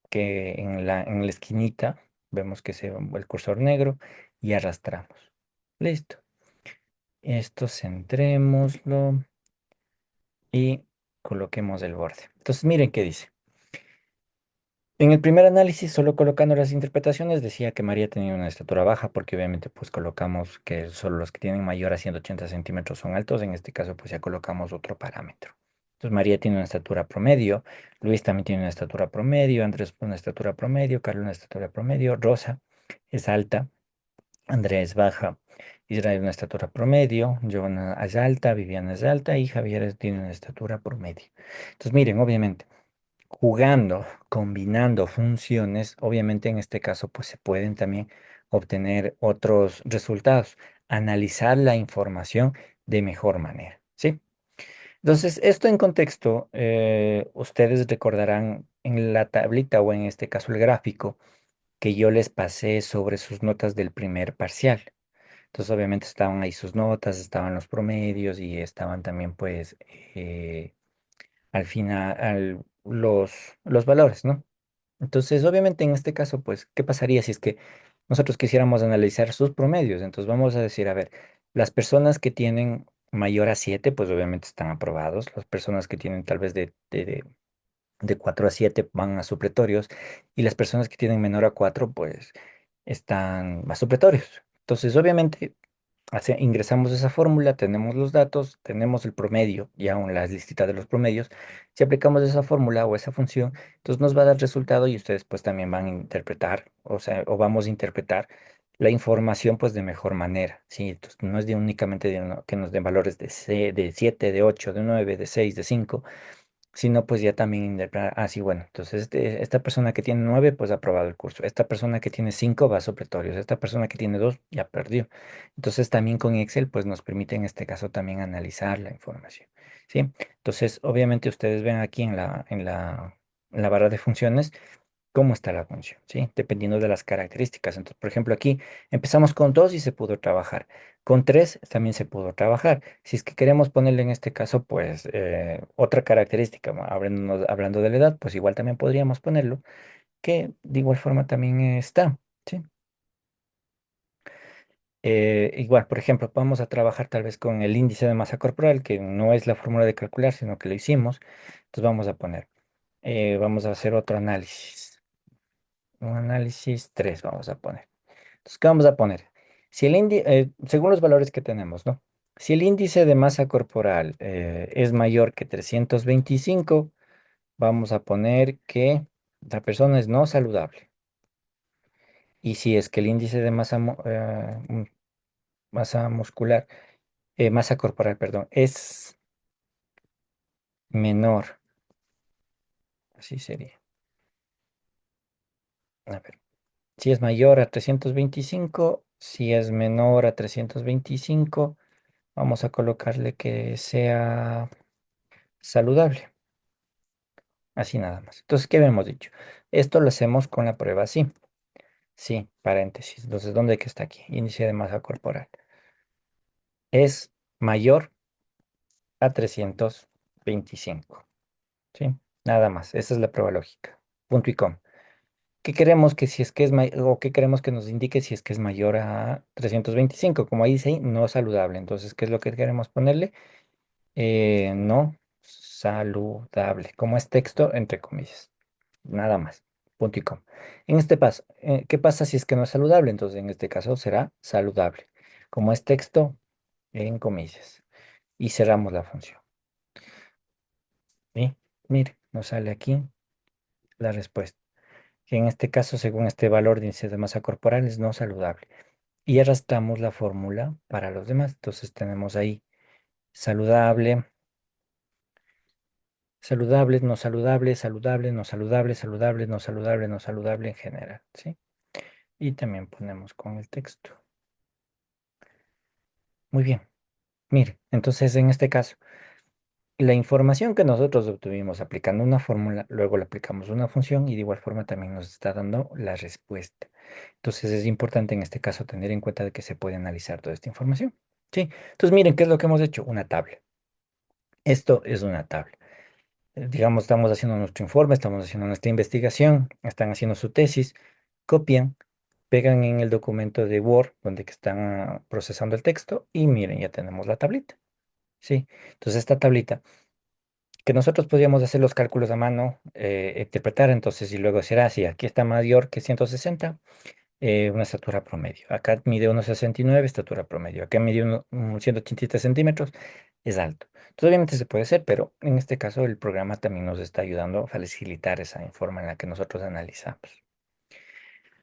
que en la esquinita vemos que se va el cursor negro y arrastramos. Listo. Esto centrémoslo y coloquemos el borde. Entonces, miren qué dice. En el primer análisis, solo colocando las interpretaciones, decía que María tenía una estatura baja, porque obviamente pues colocamos que solo los que tienen mayor a 180 centímetros son altos. En este caso, pues ya colocamos otro parámetro. Entonces, María tiene una estatura promedio, Luis también tiene una estatura promedio, Andrés una estatura promedio, Carlos una estatura promedio, Rosa es alta, Andrea es baja, Israel una estatura promedio, Giovanna es alta, Viviana es alta y Javier tiene una estatura promedio. Entonces, miren, obviamente, jugando, combinando funciones, obviamente en este caso, pues se pueden también obtener otros resultados, analizar la información de mejor manera, ¿sí? Entonces, esto en contexto, ustedes recordarán en la tablita o en este caso el gráfico que yo les pasé sobre sus notas del primer parcial. Entonces, obviamente estaban ahí sus notas, estaban los promedios y estaban también, pues, al final, los valores, ¿no? Entonces, obviamente, en este caso, pues, ¿qué pasaría si es que nosotros quisiéramos analizar sus promedios? Entonces, vamos a decir, a ver, las personas que tienen mayor a 7 pues, obviamente están aprobados. Las personas que tienen tal vez de 4 a 7 van a supletorios y las personas que tienen menor a 4 pues están a supletorios. Entonces, obviamente, ingresamos esa fórmula, tenemos los datos, tenemos el promedio, ya aún la listita de los promedios. Si aplicamos esa fórmula o esa función, entonces nos va a dar resultado y ustedes pues también van a interpretar, o sea, o vamos a interpretar la información pues de mejor manera, ¿sí? Entonces, no es de únicamente que nos den valores de 7, de 8, de 9, de 6, de 5, sino pues ya también interpretar, sí, bueno, entonces esta persona que tiene 9 pues ha aprobado el curso, esta persona que tiene 5 va a supletorios, esta persona que tiene 2 ya perdió. Entonces también con Excel pues nos permite en este caso también analizar la información, ¿sí? Entonces obviamente ustedes ven aquí en la barra de funciones cómo está la función, ¿sí? Dependiendo de las características. Entonces, por ejemplo, aquí empezamos con 2 y se pudo trabajar. Con 3 también se pudo trabajar. Si es que queremos ponerle en este caso, pues, otra característica, hablando de la edad, pues igual también podríamos ponerlo, que de igual forma también está, ¿sí? Igual, por ejemplo, vamos a trabajar tal vez con el índice de masa corporal, que no es la fórmula de calcular, sino que lo hicimos. Entonces vamos a poner, vamos a hacer otro análisis. Un análisis 3 vamos a poner. Entonces, ¿qué vamos a poner? Si el según los valores que tenemos, ¿no? Si el índice de masa corporal es mayor que 325, vamos a poner que la persona es no saludable. Y si es que el índice de masa muscular, masa corporal, perdón, es menor, así sería. A ver, si es mayor a 325, si es menor a 325, vamos a colocarle que sea saludable. Así nada más. Entonces, ¿qué habíamos dicho? Esto lo hacemos con la prueba sí. Sí, paréntesis. Entonces, ¿dónde que está aquí? Índice de masa corporal. Es mayor a 325. ¿Sí? Nada más. Esa es la prueba lógica. Punto y coma. ¿Qué queremos que si es que es o qué queremos que nos indique si es que es mayor a 325? Como ahí dice, ahí, no saludable. Entonces, ¿qué es lo que queremos ponerle? No saludable. Como es texto, entre comillas. Nada más. Punto y coma. En este paso, ¿qué pasa si es que no es saludable? Entonces, en este caso será saludable. Como es texto, en comillas. Y cerramos la función. Y mire, nos sale aquí la respuesta. Que en este caso, según este valor de índice de masa corporal, es no saludable. Y arrastramos la fórmula para los demás. Entonces tenemos ahí saludable, saludable, no saludable, saludable, no saludable, saludable, no saludable, no saludable en general, ¿sí? Y también ponemos con el texto. Muy bien. Mire, entonces en este caso, la información que nosotros obtuvimos aplicando una fórmula, luego le aplicamos una función y de igual forma también nos está dando la respuesta. Entonces es importante en este caso tener en cuenta de que se puede analizar toda esta información. Sí, entonces miren, ¿qué es lo que hemos hecho? Una tabla. Esto es una tabla. Digamos, estamos haciendo nuestro informe, estamos haciendo nuestra investigación, están haciendo su tesis, copian, pegan en el documento de Word donde que están procesando el texto y miren, ya tenemos la tablita. Sí, entonces esta tablita que nosotros podríamos hacer los cálculos a mano, interpretar entonces y luego decir, sí, aquí está mayor que 160, una estatura promedio. Acá mide 1,69, estatura promedio. Acá mide 183 centímetros, es alto. Entonces, obviamente se puede hacer, pero en este caso el programa también nos está ayudando a facilitar esa forma en la que nosotros analizamos.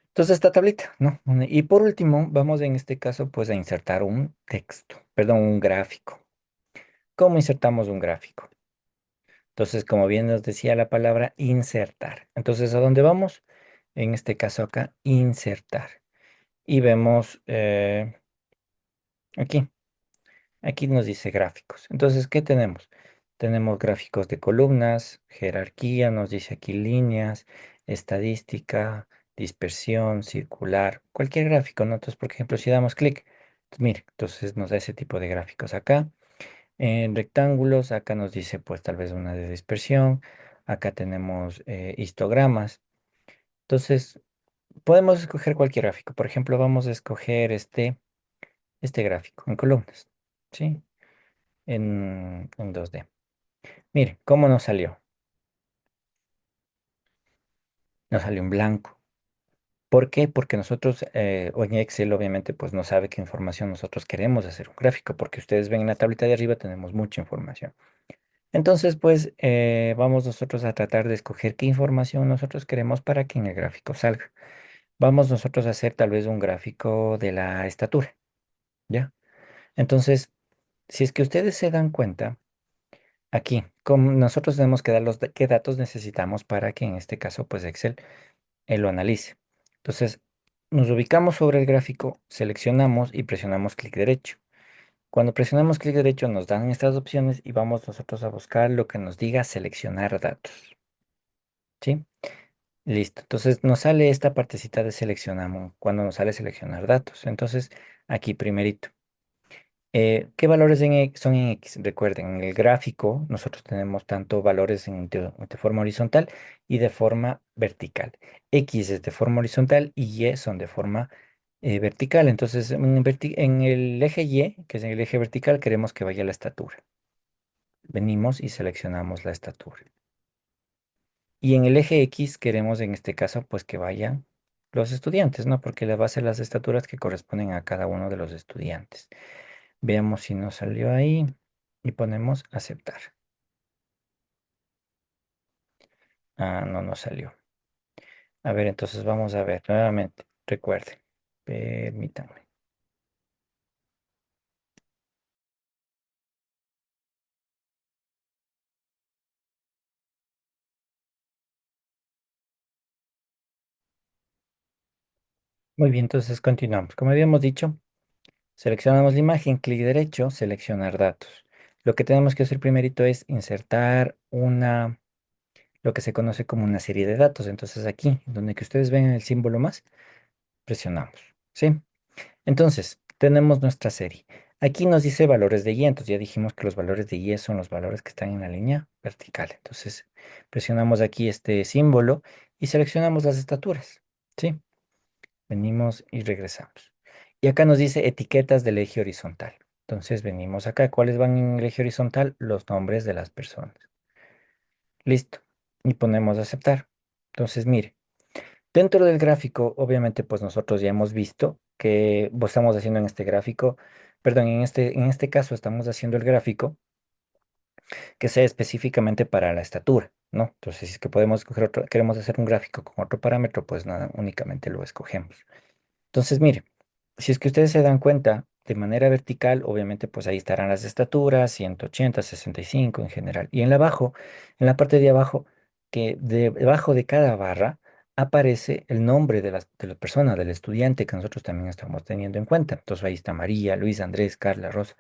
Entonces, esta tablita, ¿no? Y por último, vamos en este caso pues a insertar un texto, perdón, un gráfico. ¿Cómo insertamos un gráfico? Entonces, como bien nos decía la palabra insertar. Entonces, ¿a dónde vamos? En este caso acá, insertar. Y vemos aquí, aquí nos dice gráficos. Entonces, ¿qué tenemos? Tenemos gráficos de columnas, jerarquía, nos dice aquí líneas, estadística, dispersión, circular, cualquier gráfico, ¿no? Entonces, por ejemplo, si damos clic, mire, entonces nos da ese tipo de gráficos acá. En rectángulos, acá nos dice pues tal vez una de dispersión. Acá tenemos histogramas. Entonces, podemos escoger cualquier gráfico. Por ejemplo, vamos a escoger este gráfico en columnas. ¿Sí? En 2D. Mire, ¿cómo nos salió? Nos salió en blanco. ¿Por qué? Porque nosotros, o en Excel, obviamente, pues no sabe qué información nosotros queremos hacer un gráfico, porque ustedes ven en la tablita de arriba tenemos mucha información. Entonces, pues vamos nosotros a tratar de escoger qué información nosotros queremos para que en el gráfico salga. vamos nosotros a hacer tal vez un gráfico de la estatura, ¿ya? Entonces, si es que ustedes se dan cuenta, aquí, como nosotros tenemos que dar qué datos necesitamos para que en este caso, pues Excel, él lo analice. Entonces, nos ubicamos sobre el gráfico, seleccionamos y presionamos clic derecho. Cuando presionamos clic derecho nos dan estas opciones y vamos nosotros a buscar lo que nos diga seleccionar datos, ¿sí? Listo. Entonces nos sale esta partecita de seleccionamos, cuando nos sale seleccionar datos. Entonces, aquí primerito. ¿Qué valores son en X? Recuerden, en el gráfico nosotros tenemos tanto valores de forma horizontal y de forma vertical. X es de forma horizontal y Y son de forma vertical. Entonces, en el eje Y, que es en el eje vertical, queremos que vaya la estatura. Venimos y seleccionamos la estatura. Y en el eje X queremos en este caso pues que vayan los estudiantes, ¿no? Porque le va a ser las estaturas que corresponden a cada uno de los estudiantes. Veamos si nos salió ahí y ponemos aceptar. Ah, no nos salió. A ver, entonces vamos a ver nuevamente. Recuerden, permítanme. Muy bien, entonces continuamos. Como habíamos dicho, seleccionamos la imagen, clic derecho, seleccionar datos. Lo que tenemos que hacer primerito es insertar lo que se conoce como una serie de datos. Entonces aquí, donde que ustedes ven el símbolo más, presionamos, ¿sí? Entonces, tenemos nuestra serie. Aquí nos dice valores de Y, entonces ya dijimos que los valores de Y son los valores que están en la línea vertical. Entonces, presionamos aquí este símbolo y seleccionamos las estaturas, ¿sí? Venimos y regresamos. Y acá nos dice etiquetas del eje horizontal. Entonces, venimos acá. ¿Cuáles van en el eje horizontal? Los nombres de las personas. Listo. Y ponemos aceptar. Entonces, mire. Dentro del gráfico, obviamente, pues nosotros ya hemos visto que estamos haciendo en este gráfico, perdón, en este caso estamos haciendo el gráfico que sea específicamente para la estatura, ¿no? Entonces, si es que podemos escoger otro, queremos hacer un gráfico con otro parámetro, pues nada, únicamente lo escogemos. Entonces, mire, si es que ustedes se dan cuenta, de manera vertical, obviamente, pues ahí estarán las estaturas, 180, 65 en general. Y en la abajo, en la parte de abajo, que debajo de cada barra aparece el nombre de la persona, del estudiante que nosotros también estamos teniendo en cuenta. Entonces ahí está María, Luis, Andrés, Carla, Rosa,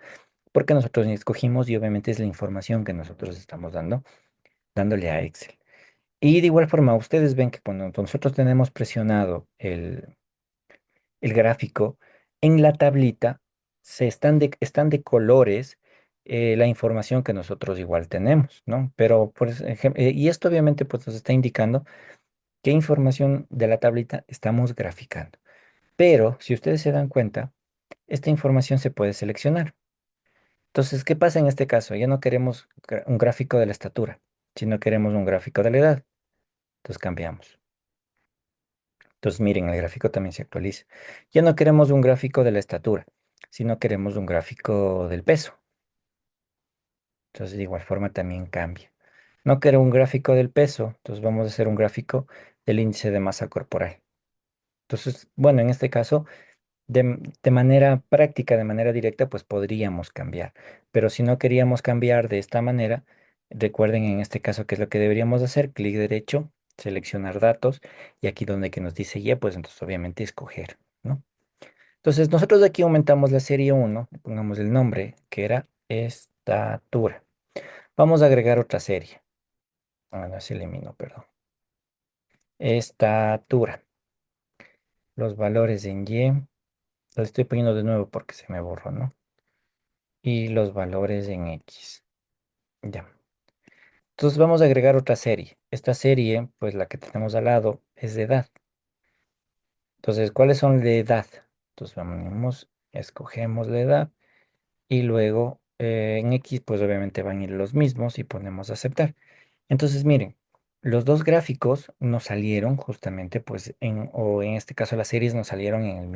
porque nosotros ni escogimos y obviamente es la información que nosotros estamos dándole a Excel. Y de igual forma, ustedes ven que cuando nosotros tenemos presionado el gráfico, en la tablita están de colores la información que nosotros igual tenemos, ¿no? Pero, y esto obviamente pues nos está indicando qué información de la tablita estamos graficando. Pero, si ustedes se dan cuenta, esta información se puede seleccionar. Entonces, ¿qué pasa en este caso? Ya no queremos un gráfico de la estatura, sino queremos un gráfico de la edad. Entonces cambiamos. Entonces, miren, el gráfico también se actualiza. Ya no queremos un gráfico de la estatura, sino queremos un gráfico del peso. Entonces, de igual forma también cambia. No quiero un gráfico del peso, entonces vamos a hacer un gráfico del índice de masa corporal. Entonces, bueno, en este caso, de manera práctica, de manera directa, pues podríamos cambiar. Pero si no queríamos cambiar de esta manera, recuerden en este caso qué es lo que deberíamos hacer. Clic derecho, seleccionar datos y aquí donde que nos dice Y, pues entonces obviamente escoger, ¿no? Entonces nosotros de aquí aumentamos la serie uno, pongamos el nombre que era estatura. Vamos a agregar otra serie. Ah, no, se eliminó, perdón. Estatura. Los valores en Y. Lo estoy poniendo de nuevo porque se me borró, ¿no? Y los valores en X. Ya. Entonces vamos a agregar otra serie. Esta serie, pues la que tenemos al lado, es de edad. Entonces, ¿cuáles son de edad? Entonces vamos, escogemos la edad y luego en X, pues obviamente van a ir los mismos y ponemos aceptar. Entonces, miren, los dos gráficos nos salieron justamente, pues, o en este caso las series nos salieron en el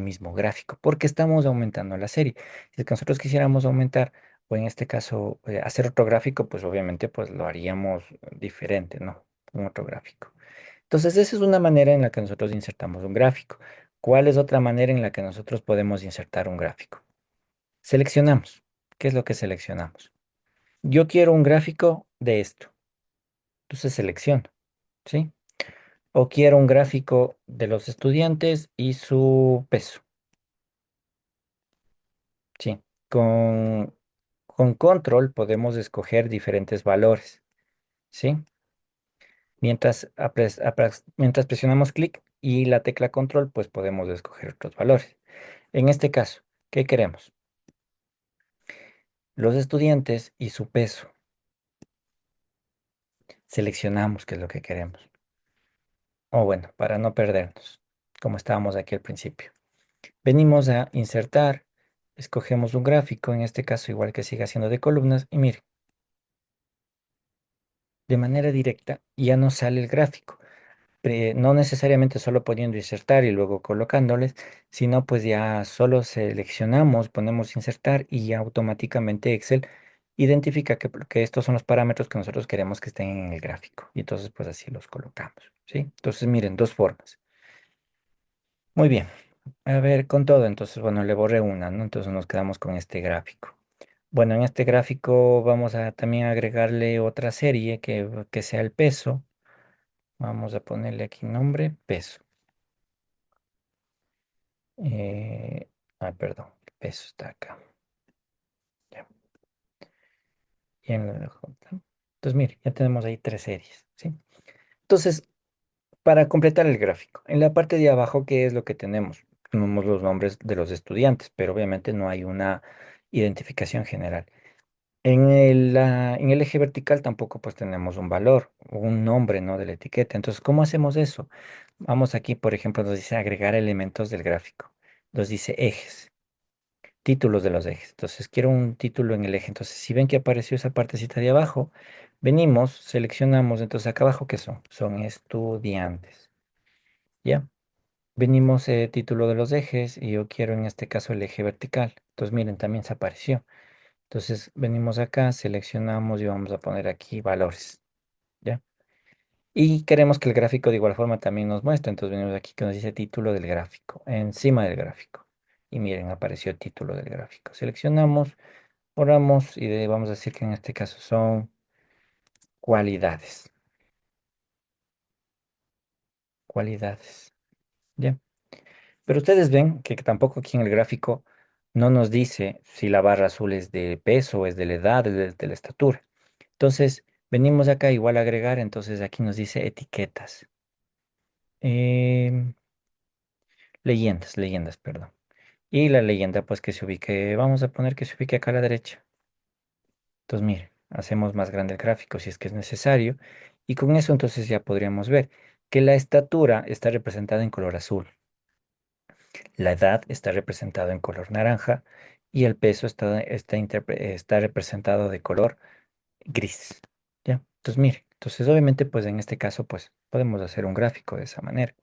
mismo gráfico, porque estamos aumentando la serie. Si es que nosotros quisiéramos aumentar, o en este caso hacer otro gráfico, pues obviamente pues lo haríamos diferente, ¿no? Un otro gráfico. Entonces, esa es una manera en la que nosotros insertamos un gráfico. ¿Cuál es otra manera en la que nosotros podemos insertar un gráfico? Seleccionamos. ¿Qué es lo que seleccionamos? Yo quiero un gráfico de esto. Entonces selecciono, ¿sí? O quiero un gráfico de los estudiantes y su peso, ¿sí? Con control podemos escoger diferentes valores, ¿sí? Mientras presionamos clic y la tecla control, pues podemos escoger otros valores. En este caso, ¿qué queremos? Los estudiantes y su peso. Seleccionamos qué es lo que queremos. O bueno, para no perdernos, como estábamos aquí al principio. Venimos a insertar, escogemos un gráfico, en este caso igual que siga siendo de columnas, y mire, de manera directa ya nos sale el gráfico. No necesariamente solo poniendo insertar y luego colocándoles, sino pues ya solo seleccionamos, ponemos insertar y ya automáticamente Excel identifica que estos son los parámetros que nosotros queremos que estén en el gráfico. Y entonces pues así los colocamos, ¿sí? Entonces miren, dos formas. Muy bien. A ver, con todo, entonces, bueno, le borré una, ¿no? Entonces nos quedamos con este gráfico. Bueno, en este gráfico vamos a también agregarle otra serie que sea el peso. Vamos a ponerle aquí nombre, peso. Perdón, el peso está acá. Ya, bien lo dejo. ¿No? Entonces, mire, ya tenemos ahí tres series, ¿sí? Entonces, para completar el gráfico, en la parte de abajo, ¿qué es lo que tenemos? Tenemos los nombres de los estudiantes, pero obviamente no hay una identificación general. En el eje vertical tampoco pues tenemos un valor, un nombre, ¿no? De la etiqueta. Entonces, ¿cómo hacemos eso? Vamos aquí, por ejemplo, nos dice agregar elementos del gráfico. Nos dice ejes, títulos de los ejes. Entonces, quiero un título en el eje. Entonces, si ven que apareció esa partecita de abajo, venimos, seleccionamos. Entonces, acá abajo, ¿qué son? Son estudiantes. ¿Ya? Venimos, título de los ejes y yo quiero en este caso el eje vertical. Entonces, miren, también se apareció. Entonces venimos acá, seleccionamos y vamos a poner aquí valores, ¿ya? Y queremos que el gráfico de igual forma también nos muestre. Entonces venimos aquí que nos dice título del gráfico, encima del gráfico. Y miren, apareció título del gráfico. Seleccionamos, borramos y vamos a decir que en este caso son cualidades. Cualidades, ¿ya? Pero ustedes ven que tampoco aquí en el gráfico no nos dice si la barra azul es de peso, es de la edad, es de la estatura. Entonces, venimos acá igual a agregar, entonces aquí nos dice etiquetas. Em, leyendas, perdón. Y la leyenda, pues que se ubique, vamos a poner que se ubique acá a la derecha. Entonces, mire, hacemos más grande el gráfico si es que es necesario. Y con eso entonces ya podríamos ver que la estatura está representada en color azul, la edad está representada en color naranja y el peso está representado de color gris. ¿Ya? Entonces, mire, entonces obviamente pues en este caso pues podemos hacer un gráfico de esa manera.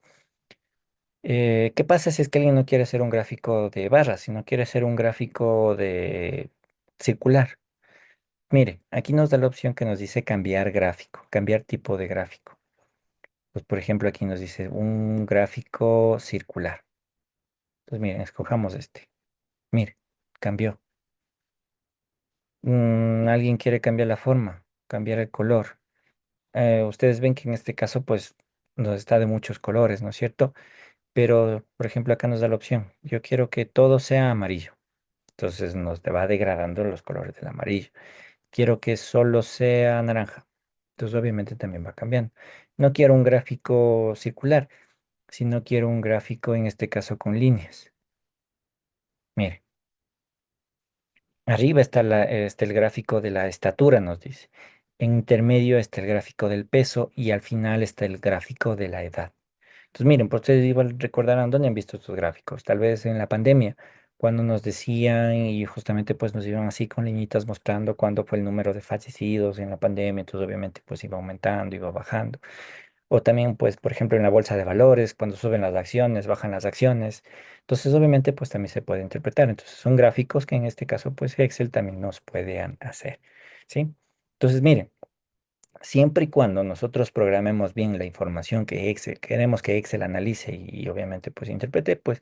¿Qué pasa si es que alguien no quiere hacer un gráfico de barras, sino quiere hacer un gráfico de circular? Mire, aquí nos da la opción que nos dice cambiar gráfico, cambiar tipo de gráfico. Pues por ejemplo aquí nos dice un gráfico circular. Entonces miren, escojamos este. Mire, cambió. Alguien quiere cambiar la forma, cambiar el color. Ustedes ven que en este caso pues nos está de muchos colores, ¿no es cierto? Pero, por ejemplo, acá nos da la opción. Yo quiero que todo sea amarillo. Entonces nos te va degradando los colores del amarillo. Quiero que solo sea naranja. Entonces obviamente también va cambiando. No quiero un gráfico circular, sino quiero un gráfico en este caso con líneas. Mire, arriba está el gráfico de la estatura, nos dice. En intermedio está el gráfico del peso y al final está el gráfico de la edad. Entonces, miren, por ustedes igual recordarán dónde han visto estos gráficos. Tal vez en la pandemia, cuando nos decían y justamente pues nos iban así con liñitas mostrando cuándo fue el número de fallecidos en la pandemia. Entonces, obviamente, pues iba aumentando, iba bajando. O también, pues, por ejemplo, en la bolsa de valores, cuando suben las acciones, bajan las acciones. Entonces, obviamente, pues también se puede interpretar. Entonces, son gráficos que en este caso, pues Excel también nos puede hacer. ¿Sí? Entonces, miren. Siempre y cuando nosotros programemos bien la información que Excel, queremos que Excel analice y obviamente pues interprete, pues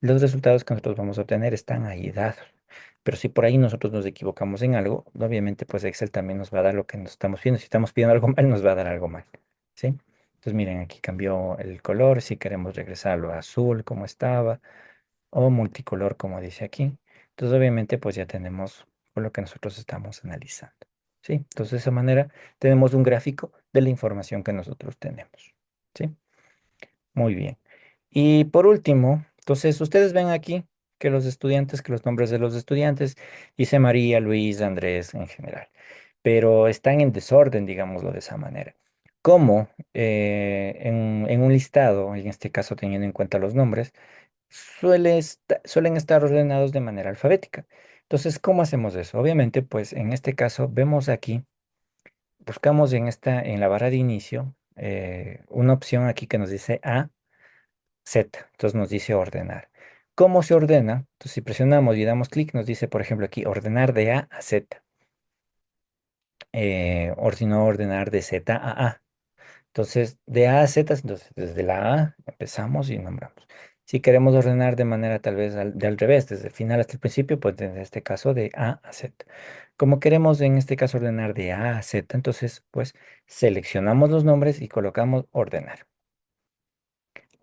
los resultados que nosotros vamos a obtener están ahí dados. Pero si por ahí nosotros nos equivocamos en algo, obviamente pues Excel también nos va a dar lo que nos estamos pidiendo. Si estamos pidiendo algo mal, nos va a dar algo mal. ¿Sí? Entonces miren, aquí cambió el color, si queremos regresarlo a azul como estaba, o multicolor como dice aquí. Entonces obviamente pues ya tenemos por lo que nosotros estamos analizando. ¿Sí? Entonces de esa manera tenemos un gráfico de la información que nosotros tenemos. ¿Sí? Muy bien. Y por último, entonces ustedes ven aquí que los estudiantes, que los nombres de los estudiantes, dice María, Luis, Andrés en general, pero están en desorden, digámoslo de esa manera. Como en un listado, en este caso teniendo en cuenta los nombres, suelen estar ordenados de manera alfabética. Entonces, ¿cómo hacemos eso? Obviamente, pues en este caso vemos aquí, buscamos en la barra de inicio, una opción aquí que nos dice A Z. Entonces nos dice ordenar. ¿Cómo se ordena? Entonces si presionamos y damos clic, nos dice, por ejemplo, aquí ordenar de A a Z. O si no, ordenar de Z a A. Entonces, de A a Z, entonces desde la A empezamos y nombramos. Si queremos ordenar de manera tal vez de al revés, desde el final hasta el principio, pues en este caso de A a Z. Como queremos en este caso ordenar de A a Z, entonces pues seleccionamos los nombres y colocamos ordenar.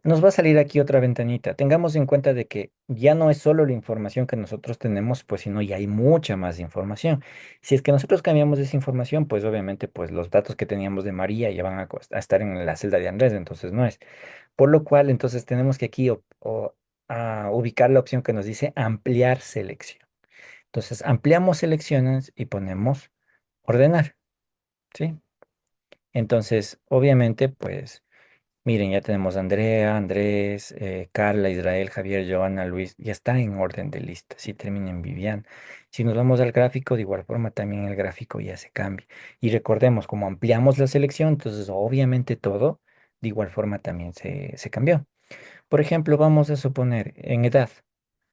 Nos va a salir aquí otra ventanita. Tengamos en cuenta de que ya no es solo la información que nosotros tenemos, pues sino ya hay mucha más información. Si es que nosotros cambiamos esa información, pues obviamente pues los datos que teníamos de María ya van a estar en la celda de Andrés, entonces no es. Por lo cual, entonces tenemos que aquí ubicar la opción que nos dice ampliar selección. Entonces ampliamos selecciones y ponemos ordenar, ¿sí? Entonces, obviamente, pues miren, ya tenemos a Andrea, Andrés, Carla, Israel, Javier, Joana, Luis, ya está en orden de lista, si termina en Vivian. Si nos vamos al gráfico, de igual forma también el gráfico ya se cambia. Y recordemos, como ampliamos la selección, entonces obviamente todo de igual forma también se cambió. Por ejemplo, vamos a suponer en edad.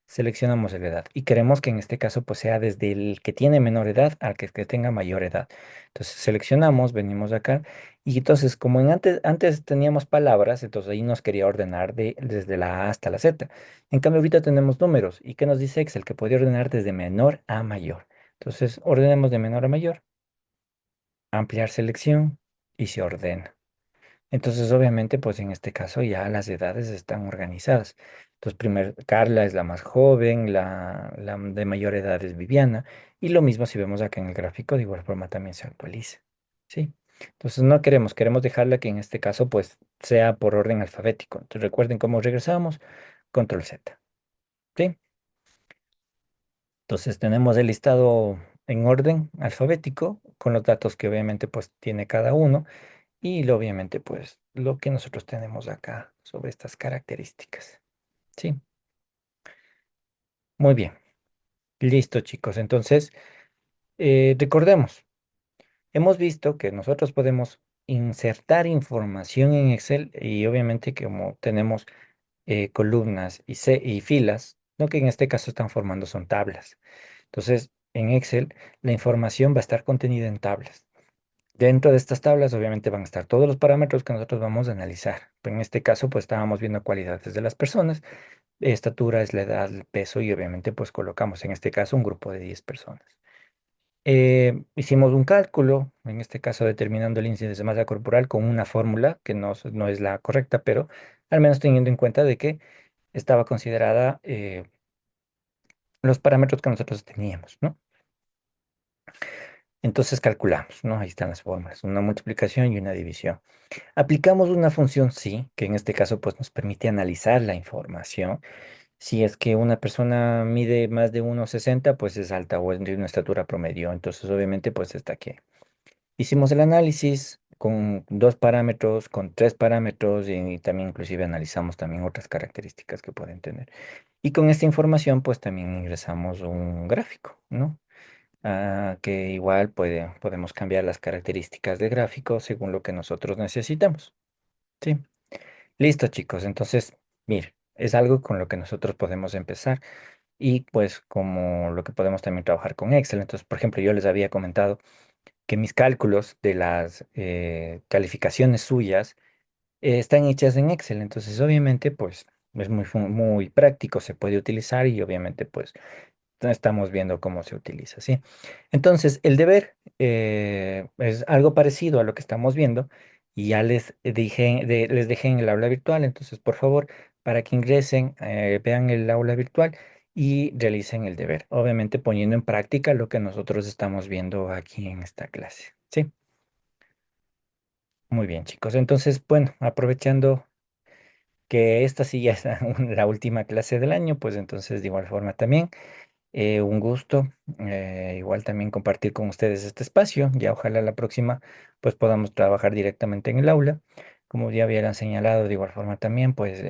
Seleccionamos la edad y queremos que en este caso pues sea desde el que tiene menor edad al que tenga mayor edad. Entonces seleccionamos, venimos acá y entonces como antes teníamos palabras, entonces ahí nos quería ordenar desde la A hasta la Z. En cambio ahorita tenemos números y ¿qué nos dice Excel? Que puede ordenar desde menor a mayor. Entonces ordenemos de menor a mayor, ampliar selección y se ordena. Entonces, obviamente, pues en este caso ya las edades están organizadas. Entonces, primero, Carla es la más joven, la de mayor edad es Viviana, y lo mismo si vemos acá en el gráfico, de igual forma también se actualiza. ¿Sí? Entonces, no queremos dejarla que en este caso, pues, sea por orden alfabético. Entonces, recuerden cómo regresamos, control Z. ¿Sí? Entonces, tenemos el listado en orden alfabético, con los datos que obviamente, pues, tiene cada uno. Y obviamente, pues, lo que nosotros tenemos acá sobre estas características. Sí, muy bien. Listo, chicos. Entonces, recordemos, hemos visto que nosotros podemos insertar información en Excel y obviamente que como tenemos columnas y filas, lo que en este caso están formando son tablas. Entonces, en Excel, la información va a estar contenida en tablas. Dentro de estas tablas, obviamente, van a estar todos los parámetros que nosotros vamos a analizar. En este caso, pues estábamos viendo cualidades de las personas. Estatura es la edad, el peso y obviamente, pues colocamos en este caso un grupo de 10 personas. Hicimos un cálculo, en este caso determinando el índice de masa corporal con una fórmula que no es la correcta, pero al menos teniendo en cuenta de que estaba considerada los parámetros que nosotros teníamos, ¿no? Entonces calculamos, ¿no? Ahí están las fórmulas, una multiplicación y una división. Aplicamos una función sí, que en este caso pues nos permite analizar la información. Si es que una persona mide más de 1,60, pues es alta o es de una estatura promedio. Entonces obviamente pues está aquí. Hicimos el análisis con dos parámetros, con tres parámetros y también inclusive analizamos también otras características que pueden tener. Y con esta información pues también ingresamos un gráfico, ¿no? Que igual podemos cambiar las características del gráfico según lo que nosotros necesitamos. Sí. Listo, chicos. Entonces, mire, es algo con lo que nosotros podemos empezar y pues como lo que podemos también trabajar con Excel. Entonces, por ejemplo, yo les había comentado que mis cálculos de las calificaciones suyas están hechas en Excel. Entonces, obviamente, pues es muy práctico, se puede utilizar y obviamente, pues estamos viendo cómo se utiliza, ¿sí? Entonces, el deber es algo parecido a lo que estamos viendo y ya les dejé en el aula virtual. Entonces, por favor, para que ingresen, vean el aula virtual y realicen el deber, obviamente poniendo en práctica lo que nosotros estamos viendo aquí en esta clase, ¿sí? Muy bien, chicos. Entonces, bueno, aprovechando que esta sí ya es la última clase del año, pues entonces de igual forma también. Un gusto, igual también compartir con ustedes este espacio. Ya ojalá la próxima pues podamos trabajar directamente en el aula. Como ya habían señalado, de igual forma también pues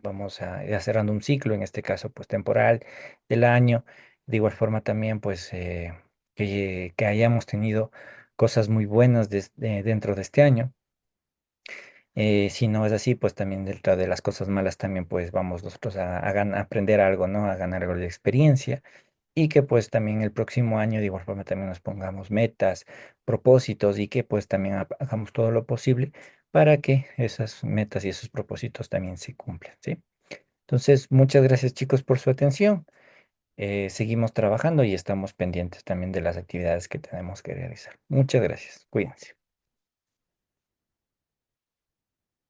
vamos a ir cerrando un ciclo, en este caso pues temporal del año. De igual forma también pues que hayamos tenido cosas muy buenas dentro de este año. Si no es así, pues también dentro de las cosas malas también pues vamos nosotros a aprender algo, ¿no? A ganar algo de experiencia y que pues también el próximo año de igual forma también nos pongamos metas, propósitos y que pues también hagamos todo lo posible para que esas metas y esos propósitos también se cumplan, ¿sí? Entonces, muchas gracias chicos por su atención. Seguimos trabajando y estamos pendientes también de las actividades que tenemos que realizar. Muchas gracias. Cuídense.